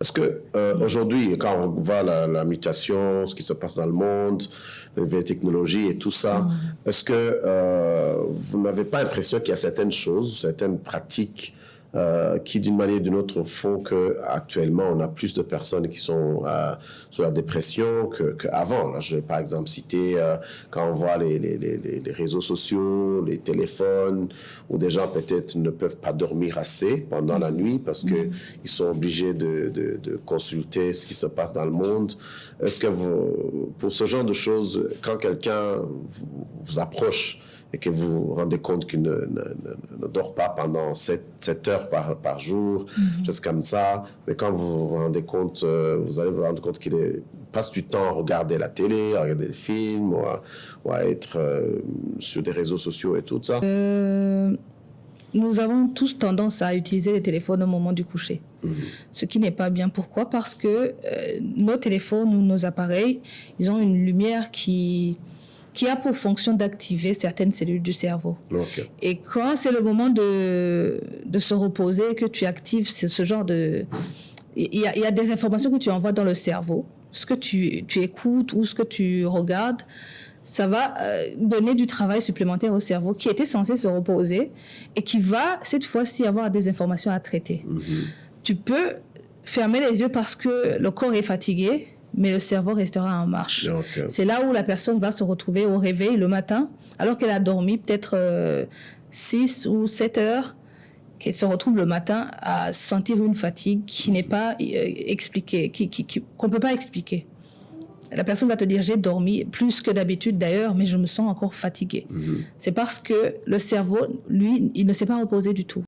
Est-ce que aujourd'hui, quand on voit la mutation, ce qui se passe dans le monde, les nouvelles technologies et tout ça, est-ce que vous n'avez pas l'impression qu'il y a certaines choses, certaines pratiques qui, d'une manière ou d'une autre, font qu'actuellement, on a plus de personnes qui sont sous la dépression qu'avant. Là, je vais par exemple citer quand on voit les réseaux sociaux, les téléphones, où des gens peut-être ne peuvent pas dormir assez pendant la nuit parce qu'ils sont obligés de consulter ce qui se passe dans le monde. Est-ce que pour ce genre de choses, quand quelqu'un vous approche et que vous vous rendez compte qu'il ne dort pas pendant 7 heures par jour, juste comme ça. Mais quand vous vous rendez compte, vous allez vous rendre compte qu'il passe du temps à regarder la télé, à regarder des films, ou à être sur des réseaux sociaux et tout ça. Nous avons tous tendance à utiliser les téléphones au moment du coucher. Ce qui n'est pas bien. Pourquoi? Parce que nos téléphones ou nos appareils, ils ont une lumière qui a pour fonction d'activer certaines cellules du cerveau. Okay. Et quand c'est le moment de se reposer, que tu actives ce genre de... Il y a des informations que tu envoies dans le cerveau. Ce que tu écoutes ou ce que tu regardes, ça va donner du travail supplémentaire au cerveau qui était censé se reposer et qui va, cette fois-ci, avoir des informations à traiter. Tu peux fermer les yeux parce que le corps est fatigué, mais le cerveau restera en marche. Okay. C'est là où la personne va se retrouver au réveil le matin, alors qu'elle a dormi peut-être 6 ou 7 heures, qu'elle se retrouve le matin à sentir une fatigue qui n'est pas expliquée, qu'on ne peut pas expliquer. La personne va te dire, j'ai dormi plus que d'habitude d'ailleurs, mais je me sens encore fatiguée. C'est parce que le cerveau, lui, il ne s'est pas reposé du tout.